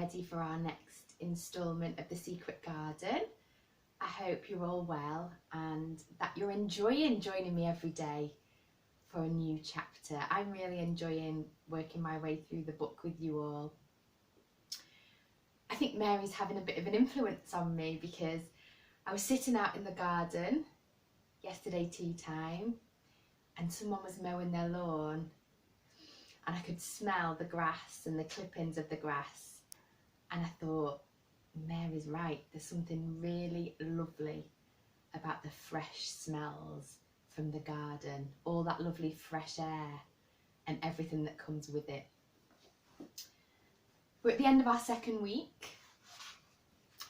ready for our next instalment of The Secret Garden. I hope you're all well and that you're enjoying joining me every day for a new chapter. I'm really enjoying working my way through the book with you all. I think Mary's having a bit of an influence on me because I was sitting out in the garden yesterday tea time and someone was mowing their lawn and I could smell the grass and the clippings of the grass, and I thought, Mary's right, there's something really lovely about the fresh smells from the garden, all that lovely fresh air and everything that comes with it. We're at the end of our second week,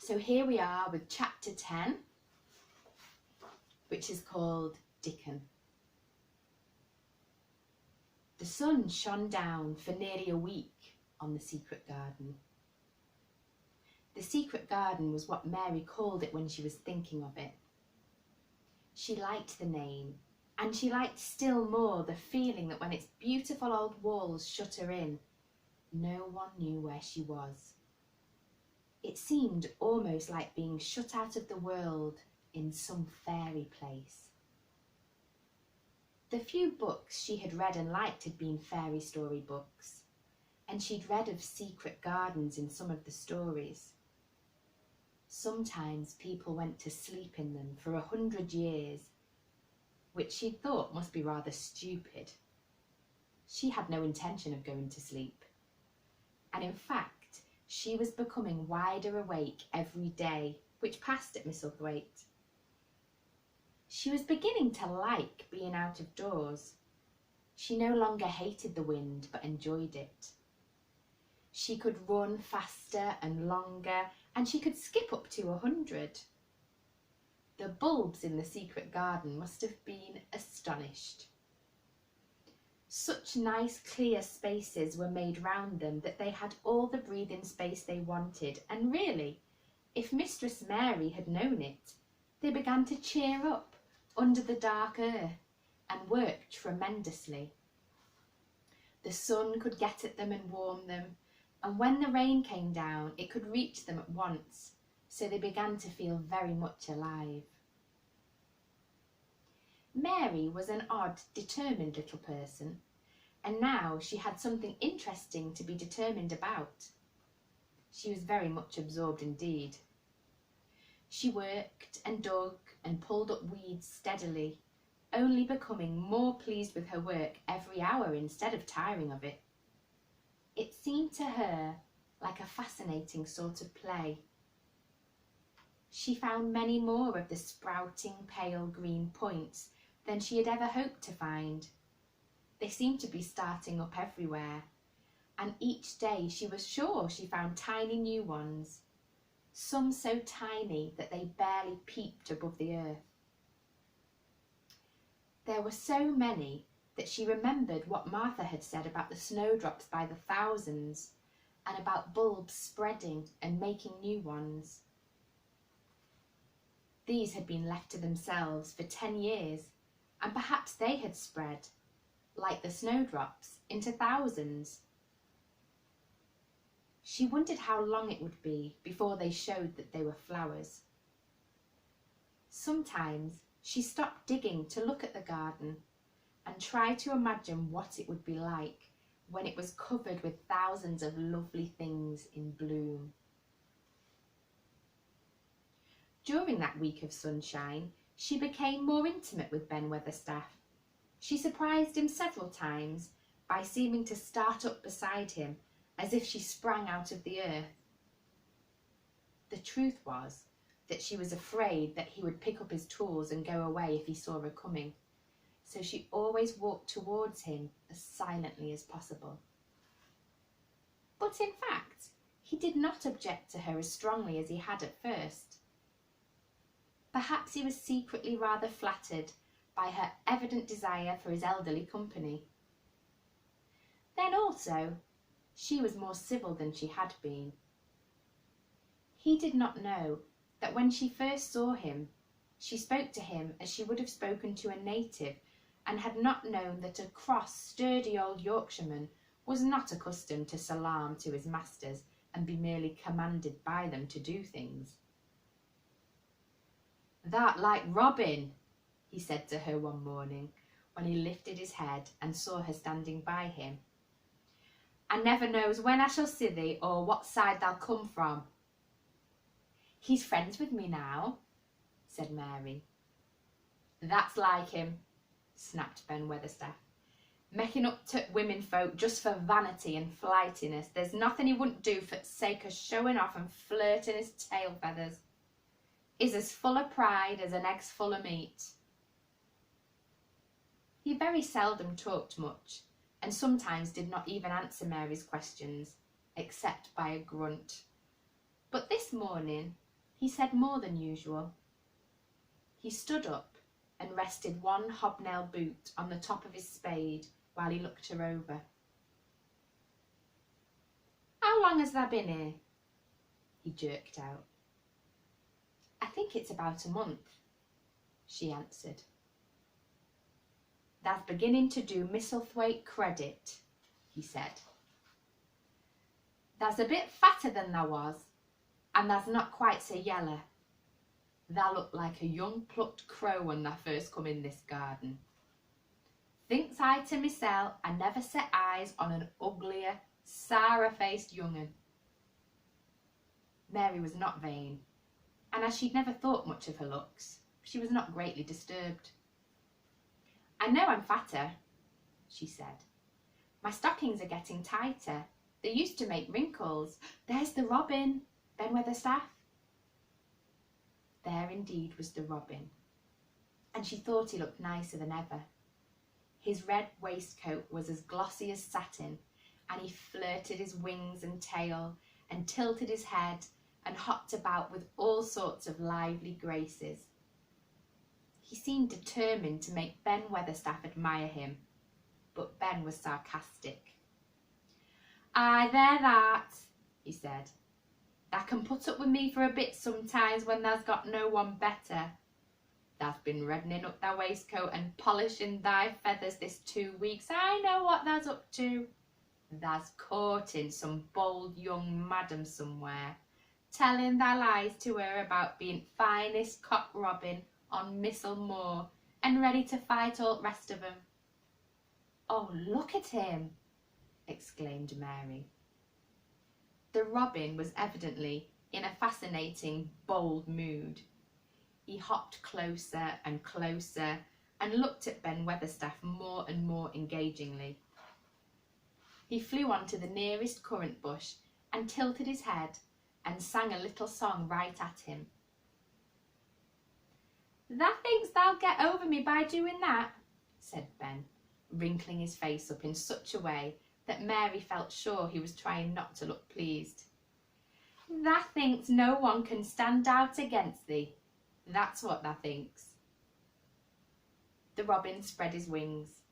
so here we are with chapter 10, which is called Dickon. The sun shone down for nearly a week on the secret garden. The secret garden was what Mary called it when she was thinking of it. She liked the name, and she liked still more the feeling that when its beautiful old walls shut her in, no one knew where she was. It seemed almost like being shut out of the world in some fairy place. The few books she had read and liked had been fairy story books, and she'd read of secret gardens in some of the stories. Sometimes people went to sleep in them for 100 years, which she thought must be rather stupid. She had no intention of going to sleep, and in fact, she was becoming wider awake every day, which passed at Misselthwaite. She was beginning to like being out of doors. She no longer hated the wind, but enjoyed it. She could run faster and longer, and she could skip up to 100. The bulbs in the secret garden must have been astonished. Such nice clear spaces were made round them that they had all the breathing space they wanted, and really, if Mistress Mary had known it, they began to cheer up under the dark earth and work tremendously. The sun could get at them and warm them, and when the rain came down it could reach them at once, so they began to feel very much alive. Mary was an odd, determined little person, and now she had something interesting to be determined about. She was very much absorbed indeed. She worked and dug and pulled up weeds steadily, only becoming more pleased with her work every hour instead of tiring of it. It seemed to her like a fascinating sort of play. She found many more of the sprouting pale green points than she had ever hoped to find. They seemed to be starting up everywhere, and each day she was sure she found tiny new ones, some so tiny that they barely peeped above the earth. There were so many that she remembered what Martha had said about the snowdrops by the thousands, and about bulbs spreading and making new ones. These had been left to themselves for 10 years, and perhaps they had spread, like the snowdrops, into thousands. She wondered how long it would be before they showed that they were flowers. Sometimes she stopped digging to look at the garden and tried to imagine what it would be like when it was covered with thousands of lovely things in bloom. During that week of sunshine, she became more intimate with Ben Weatherstaff. She surprised him several times by seeming to start up beside him as if she sprang out of the earth. The truth was that she was afraid that he would pick up his tools and go away if he saw her coming, so she always walked towards him as silently as possible. But in fact, he did not object to her as strongly as he had at first. Perhaps he was secretly rather flattered by her evident desire for his elderly company. Then also, she was more civil than she had been. He did not know that when she first saw him, she spoke to him as she would have spoken to a native, and had not known that a cross, sturdy old Yorkshireman was not accustomed to salaam to his masters, and be merely commanded by them to do things. "That like Robin," he said to her one morning when he lifted his head and saw her standing by him. "I never knows when I shall see thee or what side thou'll come from." "He's friends with me now," said Mary. "That's like him," snapped Ben Weatherstaff. "Making up to women folk just for vanity and flightiness. There's nothing he wouldn't do for the sake of showing off and flirting his tail feathers. He's as full of pride as an egg's full of meat." He very seldom talked much, and sometimes did not even answer Mary's questions, except by a grunt. But this morning he said more than usual. He stood up and rested one hobnail boot on the top of his spade while he looked her over. "How long has thou been here?" he jerked out. "I think it's about a month," she answered. "Thou's beginning to do Misselthwaite credit," he said. "Thou's a bit fatter than thou was, and thou's not quite so yeller. Thou looked like a young plucked crow when thou first come in this garden. Thinks I to mysel, I never set eyes on an uglier, sour-faced young'un." Mary was not vain, and as she'd never thought much of her looks, she was not greatly disturbed. "I know I'm fatter," she said. "My stockings are getting tighter. They used to make wrinkles. There's the robin, Ben Weatherstaff." There indeed was the robin, and she thought he looked nicer than ever. His red waistcoat was as glossy as satin, and he flirted his wings and tail, and tilted his head, and hopped about with all sorts of lively graces. He seemed determined to make Ben Weatherstaff admire him, but Ben was sarcastic. "Aye, there thou'rt," he said. "Thou can put up with me for a bit sometimes when thou's got no one better. Thou's been reddening up thy waistcoat and polishing thy feathers this 2 weeks. I know what thou's up to. Thou's courting some bold young madam somewhere, telling thy lies to her about being finest cock robin on Missel Moor and ready to fight all the rest of 'em." "Oh, look at him!" exclaimed Mary. The robin was evidently in a fascinating, bold mood. He hopped closer and closer and looked at Ben Weatherstaff more and more engagingly. He flew on to the nearest currant bush and tilted his head and sang a little song right at him. "Thou thinks thou'll get over me by doing that?" said Ben, wrinkling his face up in such a way that Mary felt sure he was trying not to look pleased. "Thou thinks no one can stand out against thee. That's what thou thinks." The robin spread his wings.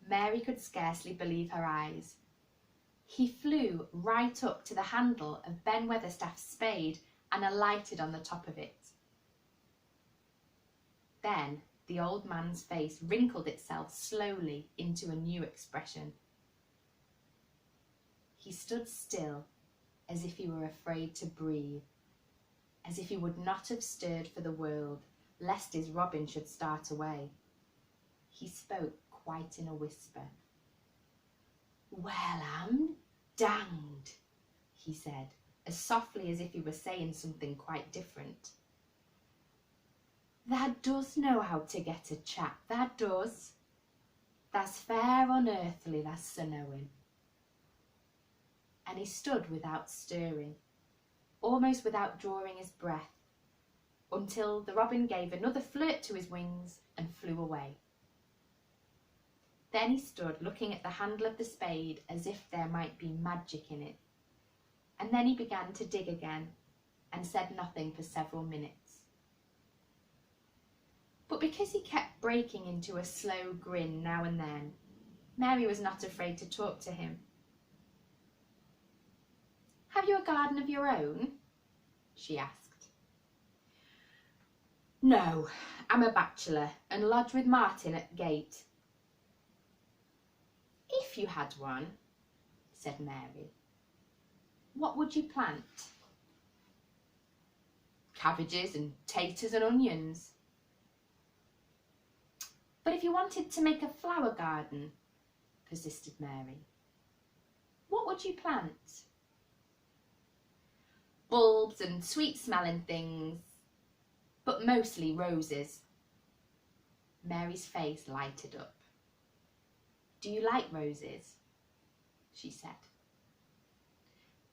Mary could scarcely believe her eyes. He flew right up to the handle of Ben Weatherstaff's spade and alighted on the top of it. Then the old man's face wrinkled itself slowly into a new expression. He stood still, as if he were afraid to breathe, as if he would not have stirred for the world, lest his robin should start away. He spoke quite in a whisper. "Well, I'm danged," he said, as softly as if he were saying something quite different. "Thou does know how to get a chap, thou does. Thou's fair unearthly, thou's so knowing." And he stood without stirring, almost without drawing his breath, until the robin gave another flirt to his wings and flew away. Then he stood looking at the handle of the spade as if there might be magic in it, and then he began to dig again and said nothing for several minutes. But because he kept breaking into a slow grin now and then, Mary was not afraid to talk to him. "Have you a garden of your own?" she asked. "No, I'm a bachelor and lodge with Martin at gate." "If you had one," said Mary. what would you plant? Cabbages and taters and onions. But if you wanted to make a flower garden, persisted Mary, what would you plant? Bulbs and sweet-smelling things, but mostly roses. Mary's face lighted up. Do you like roses? She said.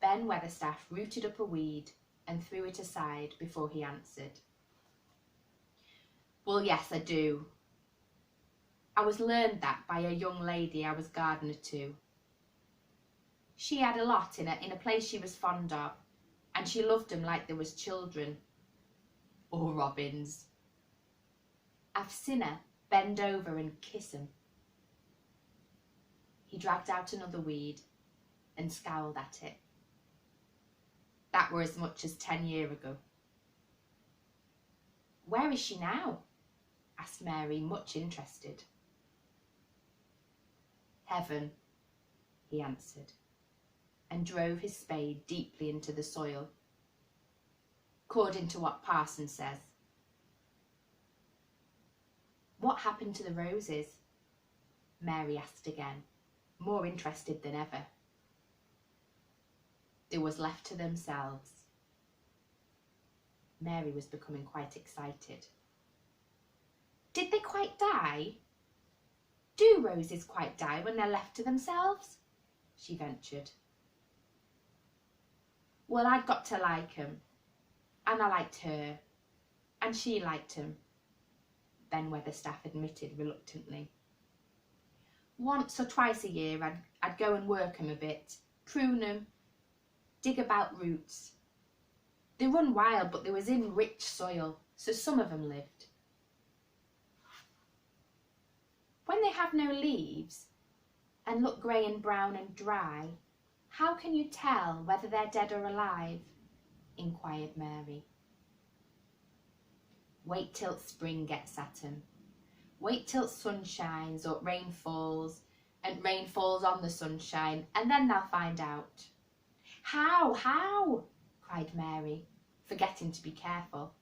Ben Weatherstaff rooted up a weed and threw it aside before he answered. Well, yes, I do. I was learned that by a young lady I was gardener to. She had a lot in a place she was fond of, and she loved 'em like they was children. Or robins. I've seen her bend over and kiss 'em. He dragged out another weed and scowled at it. That were as much as 10 years ago. Where is she now? Asked Mary, much interested. Heaven, he answered, and drove his spade deeply into the soil. According to what Parson says. What happened to the roses? Mary asked again, more interested than ever. They was left to themselves. Mary was becoming quite excited. Did they quite die? Do roses quite die when they're left to themselves? She ventured. Well, I'd got to like 'em, and I liked her, and she liked 'em, Ben Weatherstaff admitted reluctantly. Once or twice a year I'd go and work 'em a bit, prune 'em, dig about roots. They run wild, but they was in rich soil, so some of 'em lived. When they have no leaves and look grey and brown and dry, how can you tell whether they're dead or alive? Inquired Mary. Wait till spring gets at 'em. Wait till sun shines or rain falls, and rain falls on the sunshine, and then they'll find out. How? Cried Mary, forgetting to be careful.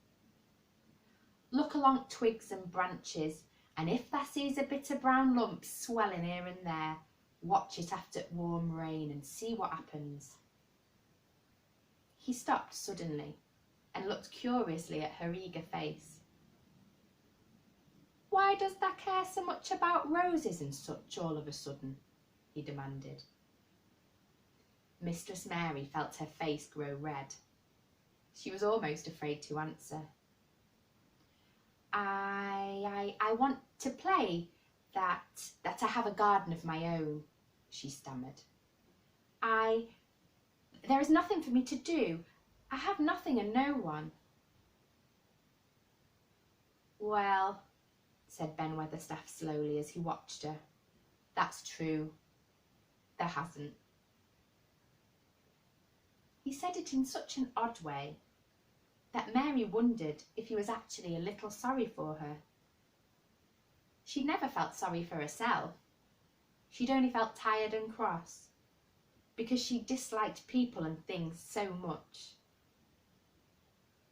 Look along twigs and branches, and if thou sees a bit of brown lumps swelling here and there, watch it after warm rain and see what happens. He stopped suddenly and looked curiously at her eager face. Why does thou care so much about roses and such all of a sudden? He demanded. Mistress Mary felt her face grow red. She was almost afraid to answer. I want to play that I have a garden of my own, she stammered. There is nothing for me to do. I have nothing and no one. Well, said Ben Weatherstaff slowly as he watched her, that's true. There hasn't. He said it in such an odd way that Mary wondered if he was actually a little sorry for her. She'd never felt sorry for herself. She'd only felt tired and cross, because she disliked people and things so much.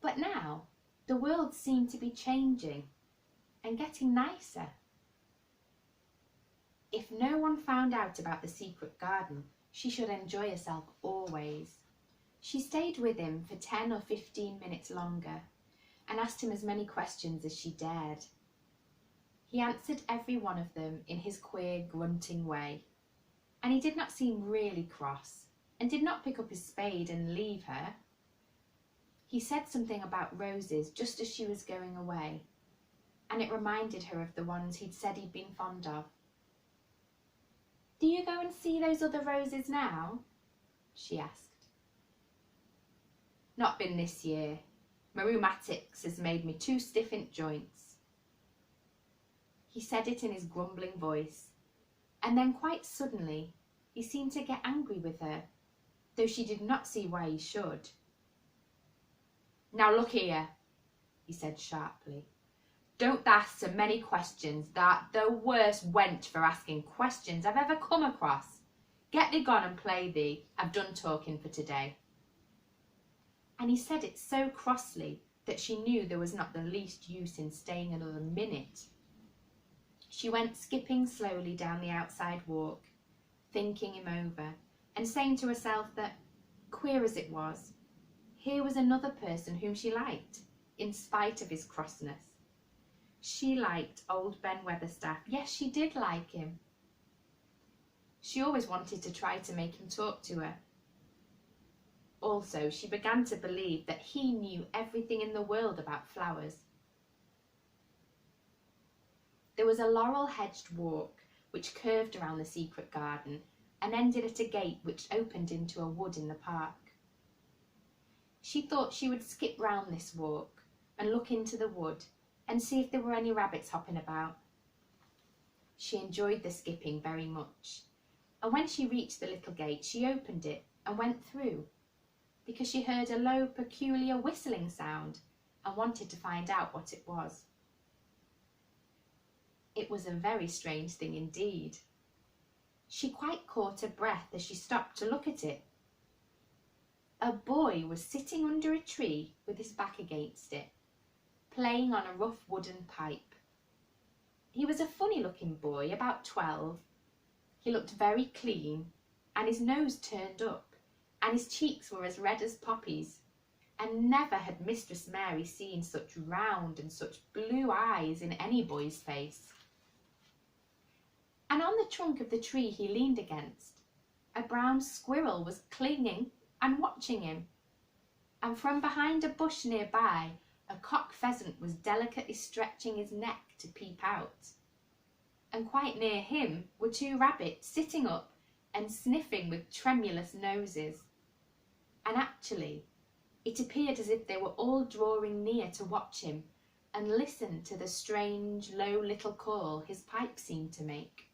But now the world seemed to be changing and getting nicer. If no one found out about the secret garden, she should enjoy herself always. She stayed with him for 10 or 15 minutes longer and asked him as many questions as she dared. He answered every one of them in his queer, grunting way, and he did not seem really cross and did not pick up his spade and leave her. He said something about roses just as she was going away, and it reminded her of the ones he'd said he'd been fond of. Do you go and see those other roses now? She asked. Not been this year. My rheumatics has made me too stiff in joints. He said it in his grumbling voice, and then quite suddenly he seemed to get angry with her, though she did not see why he should. Now look here, he said sharply. Don't ask so many questions. That the worst wench for asking questions I've ever come across. Get thee gone and play thee. I've done talking for today. and he said it so crossly that she knew there was not the least use in staying another minute. She went skipping slowly down the outside walk, thinking him over, and saying to herself that, queer as it was, here was another person whom she liked, in spite of his crossness. She liked old Ben Weatherstaff. Yes, she did like him. She always wanted to try to make him talk to her. Also, she began to believe that he knew everything in the world about flowers. There was a laurel-hedged walk which curved around the secret garden and ended at a gate which opened into a wood in the park. She thought she would skip round this walk and look into the wood and see if there were any rabbits hopping about. She enjoyed the skipping very much, and when she reached the little gate, she opened it and went through, because she heard a low, peculiar whistling sound and wanted to find out what it was. It was a very strange thing indeed. She quite caught her breath as she stopped to look at it. A boy was sitting under a tree with his back against it, playing on a rough wooden pipe. He was a funny-looking boy, about 12. He looked very clean, and his nose turned up, and his cheeks were as red as poppies, and never had Mistress Mary seen such round and such blue eyes in any boy's face. And on the trunk of the tree he leaned against, a brown squirrel was clinging and watching him, and from behind a bush nearby, a cock pheasant was delicately stretching his neck to peep out, and quite near him were 2 rabbits sitting up and sniffing with tremulous noses, and actually it appeared as if they were all drawing near to watch him and listen to the strange, low little call his pipe seemed to make.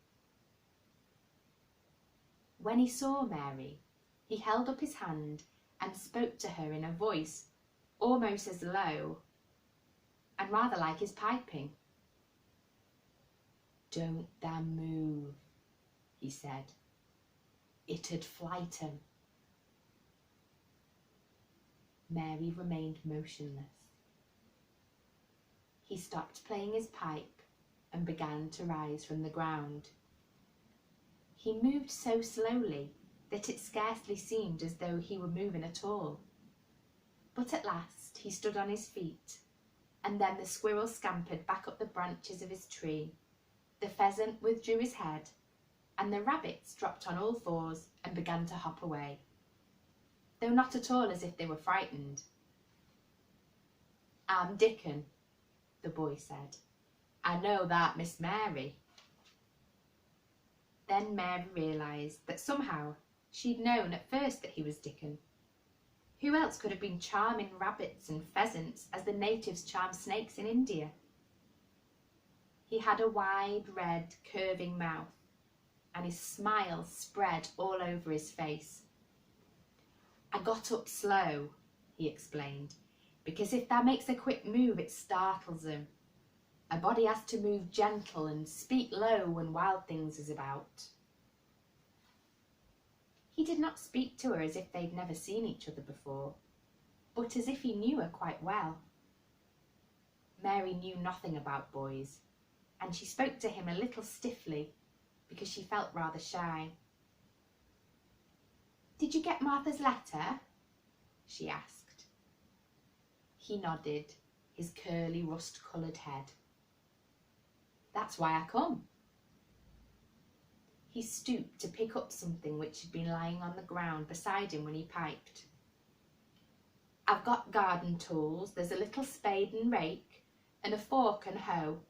When he saw Mary, he held up his hand and spoke to her in a voice almost as low and rather like his piping. "Don't thou move," he said. "It'd flight 'em." Mary remained motionless. He stopped playing his pipe and began to rise from the ground. He moved so slowly that it scarcely seemed as though he were moving at all. But at last he stood on his feet, and then the squirrel scampered back up the branches of his tree, the pheasant withdrew his head, and the rabbits dropped on all fours and began to hop away, though not at all as if they were frightened. "I'm Dickon," the boy said. "I know that, Miss Mary." Then Mary realised that somehow she'd known at first that he was Dickon. Who else could have been charming rabbits and pheasants as the natives charm snakes in India? He had a wide, red, curving mouth, and his smile spread all over his face. "I got up slow," he explained, "because if thou makes a quick move it startles him. A body has to move gentle and speak low when wild things is about." He did not speak to her as if they'd never seen each other before, but as if he knew her quite well. Mary knew nothing about boys, and she spoke to him a little stiffly because she felt rather shy. "Did you get Martha's letter?" she asked. He nodded, his curly rust-coloured head. "That's why I come." He stooped to pick up something which had been lying on the ground beside him when he piped. "I've got garden tools. There's a little spade and rake, and a fork and hoe.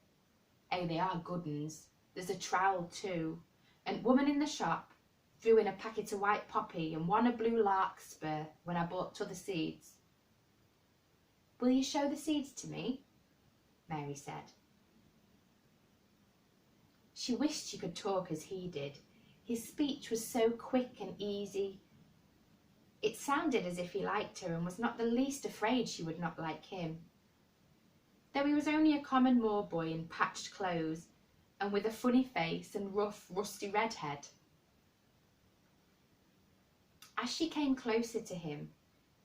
They are good uns. There's a trowel too, and woman in the shop threw in a packet of white poppy and one a blue larkspur when I bought t'other seeds." "Will you show the seeds to me?" Mary said. She wished she could talk as he did. His speech was so quick and easy. It sounded as if he liked her and was not the least afraid she would not like him, though he was only a common moor boy in patched clothes and with a funny face and rough, rusty red head. As she came closer to him,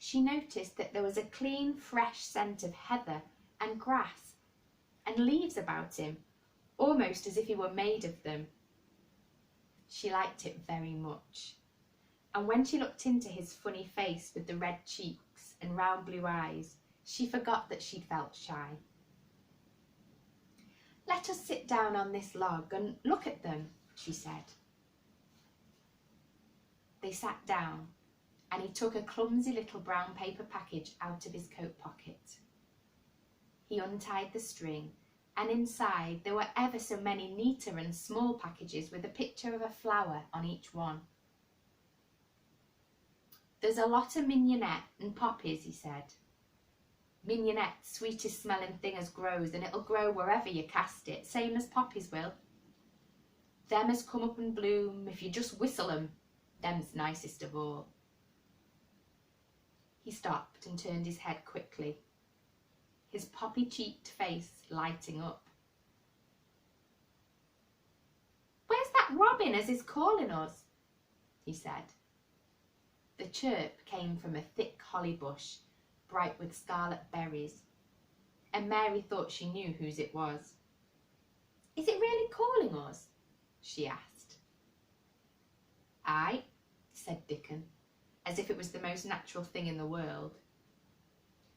she noticed that there was a clean, fresh scent of heather and grass and leaves about him, almost as if he were made of them. She liked it very much, and when she looked into his funny face with the red cheeks and round blue eyes, she forgot that she'd felt shy. "Let us sit down on this log and look at them," she said. They sat down, and he took a clumsy little brown paper package out of his coat pocket. He untied the string, and inside there were ever so many neater and small packages with a picture of a flower on each one. "There's a lot of mignonette and poppies," he said. "Mignonette's sweetest smelling thing as grows, and it'll grow wherever you cast it, same as poppies will. Them as come up and bloom, if you just whistle 'em, them's nicest of all." He stopped and turned his head quickly, his poppy-cheeked face lighting up. "Where's that robin as is calling us?" he said. The chirp came from a thick holly bush, bright with scarlet berries, and Mary thought she knew whose it was. "Is it really calling us?" she asked. "Aye," said Dickon, as if it was the most natural thing in the world.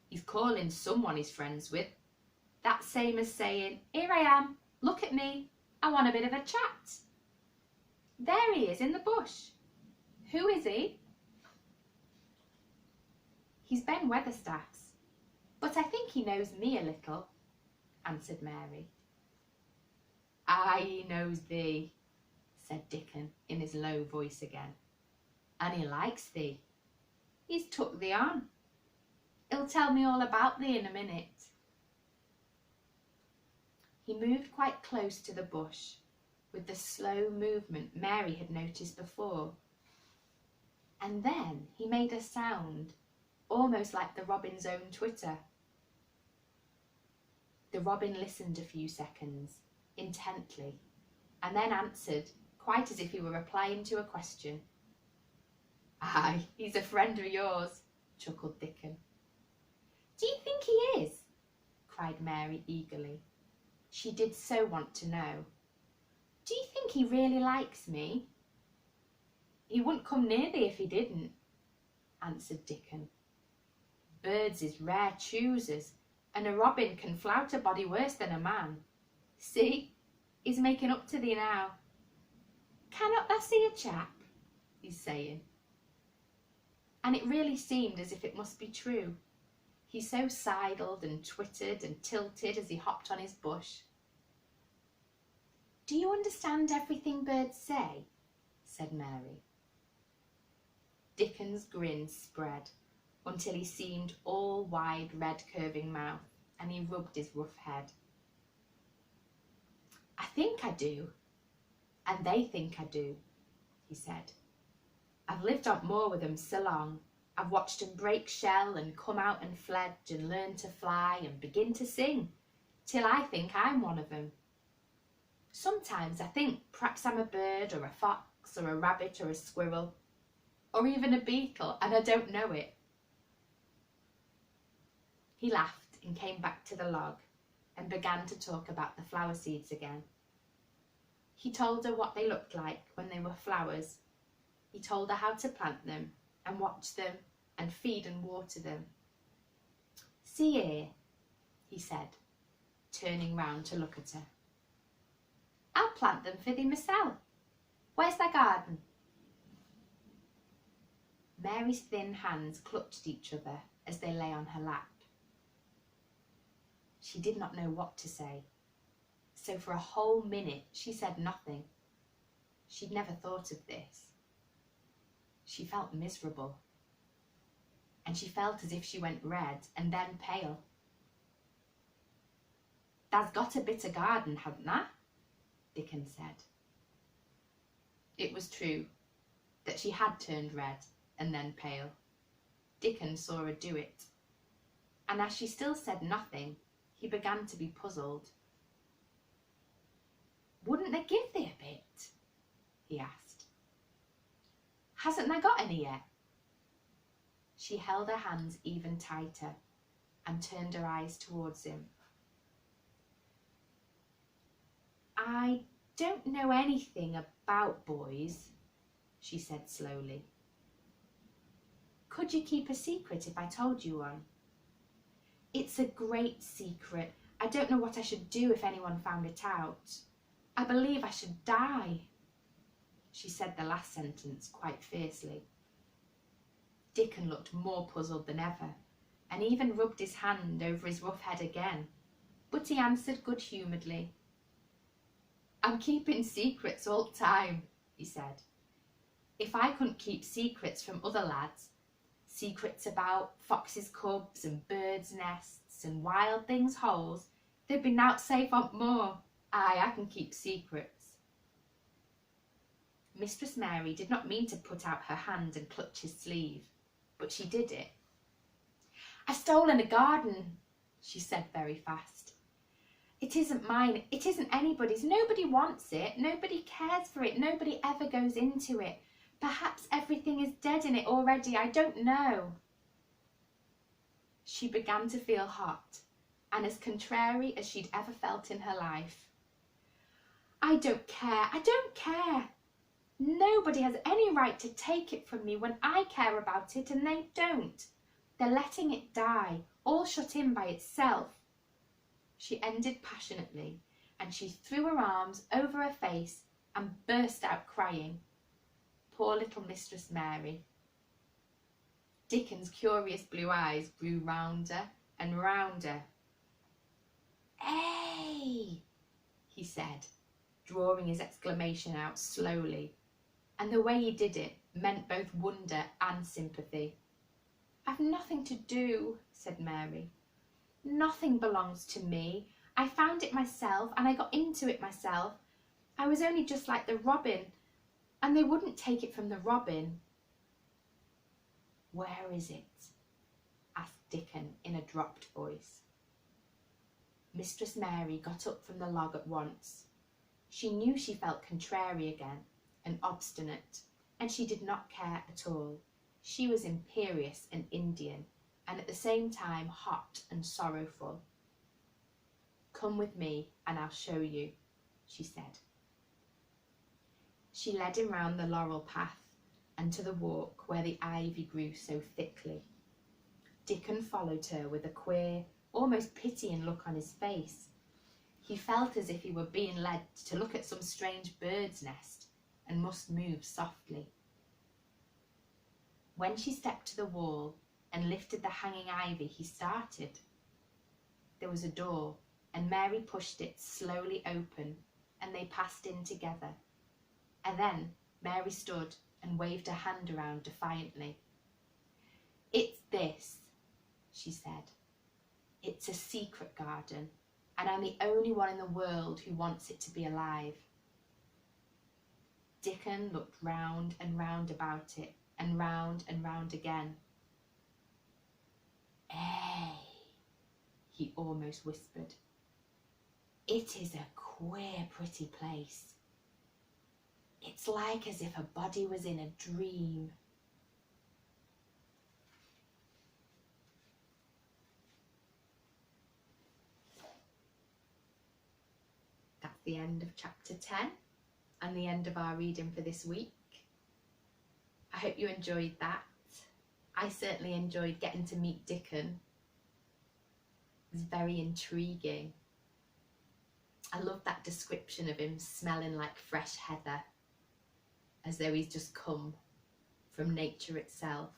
"He's calling someone he's friends with. That's same as saying, 'Here I am, look at me, I want a bit of a chat.' There he is in the bush. Who is he?" "He's Ben Weatherstaff's, but I think he knows me a little," answered Mary. "Aye, he knows thee," said Dickon in his low voice again, "and he likes thee. He's took thee on. He'll tell me all about thee in a minute." He moved quite close to the bush with the slow movement Mary had noticed before, and then he made a sound almost like the robin's own twitter. The robin listened a few seconds, intently, and then answered, quite as if he were replying to a question. "Aye, he's a friend of yours," chuckled Dickon. "Do you think he is?" cried Mary eagerly. She did so want to know. "Do you think he really likes me?" "He wouldn't come near thee if he didn't," answered Dickon. "Birds is rare choosers, and a robin can flout a body worse than a man. See, he's making up to thee now. 'Cannot thou see a chap?' he's saying." And it really seemed as if it must be true. He so sidled and twittered and tilted as he hopped on his bush. "Do you understand everything birds say?" said Mary. Dickon's grin spread until he seemed all wide red curving mouth, and he rubbed his rough head. "I think I do, and they think I do," he said. "I've lived on moor with 'em so long. I've watched 'em break shell and come out and fledge and learn to fly and begin to sing, till I think I'm one of 'em. Sometimes I think perhaps I'm a bird or a fox or a rabbit or a squirrel, or even a beetle, and I don't know it." He laughed and came back to the log and began to talk about the flower seeds again. He told her what they looked like when they were flowers. He told her how to plant them and watch them and feed and water them. "See here," he said, turning round to look at her. "I'll plant them for thee myself. Where's thy garden?" Mary's thin hands clutched each other as they lay on her lap. She did not know what to say, so for a whole minute she said nothing. She'd never thought of this. She felt miserable, and she felt as if she went red and then pale. "Thou's got a bit of garden, hadn't thou?" Dickon said. It was true that she had turned red and then pale. Dickon saw her do it, and as she still said nothing, he began to be puzzled. "Wouldn't they give thee a bit?" he asked. "Hasn't thou got any yet?" She held her hands even tighter and turned her eyes towards him. I don't know anything about boys, she said slowly. Could you keep a secret if I told you one? It's a great secret. I don't know what I should do if anyone found it out. I believe I should die. She said the last sentence quite fiercely. Dickon looked more puzzled than ever, and even rubbed his hand over his rough head again, but he answered good-humouredly. I'm keeping secrets all the time, he said. If I couldn't keep secrets from other lads, secrets about foxes' cubs and birds' nests and wild things' holes, there'd be nowt safe on more. Aye, I can keep secrets. Mistress Mary did not mean to put out her hand and clutch his sleeve, but she did it. I've stolen a garden, she said very fast. It isn't mine, it isn't anybody's, nobody wants it, nobody cares for it, nobody ever goes into it. Perhaps everything is dead in it already, I don't know. She began to feel hot, and as contrary as she'd ever felt in her life. I don't care. Nobody has any right to take it from me when I care about it, and they don't. They're letting it die, all shut in by itself. She ended passionately, and she threw her arms over her face and burst out crying. Poor little Mistress Mary. Dickon's curious blue eyes grew rounder and rounder. Hey, he said, drawing his exclamation out slowly, and the way he did it meant both wonder and sympathy. I've nothing to do, said Mary. Nothing belongs to me. I found it myself, and I got into it myself. I was only just like the robin, and they wouldn't take it from the robin. Where is it? Asked Dickon in a dropped voice. Mistress Mary got up from the log at once. She knew she felt contrary again and obstinate, and she did not care at all. She was imperious and Indian, and at the same time hot and sorrowful. Come with me and I'll show you, she said. She led him round the laurel path and to the walk where the ivy grew so thickly. Dickon followed her with a queer, almost pitying look on his face. He felt as if he were being led to look at some strange bird's nest and must move softly. When she stepped to the wall and lifted the hanging ivy, he started. There was a door, and Mary pushed it slowly open, and they passed in together. And then Mary stood and waved her hand around defiantly. It's this, she said. It's a secret garden, and I'm the only one in the world who wants it to be alive. Dickon looked round and round about it, and round again. Hey, he almost whispered. It is a queer, pretty place. It's like as if a body was in a dream. That's the end of chapter 10 and the end of our reading for this week. I hope you enjoyed that. I certainly enjoyed getting to meet Dickon. It was very intriguing. I love that description of him smelling like fresh heather, as though he's just come from nature itself.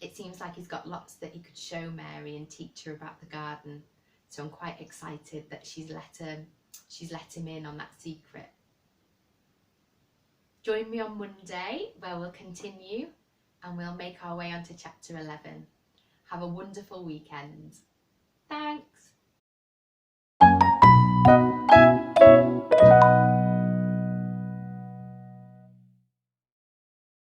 It seems like he's got lots that he could show Mary and teach her about the garden, so I'm quite excited that she's let him in on that secret. Join me on Monday where we'll continue and we'll make our way on to chapter 11. Have a wonderful weekend. Thanks.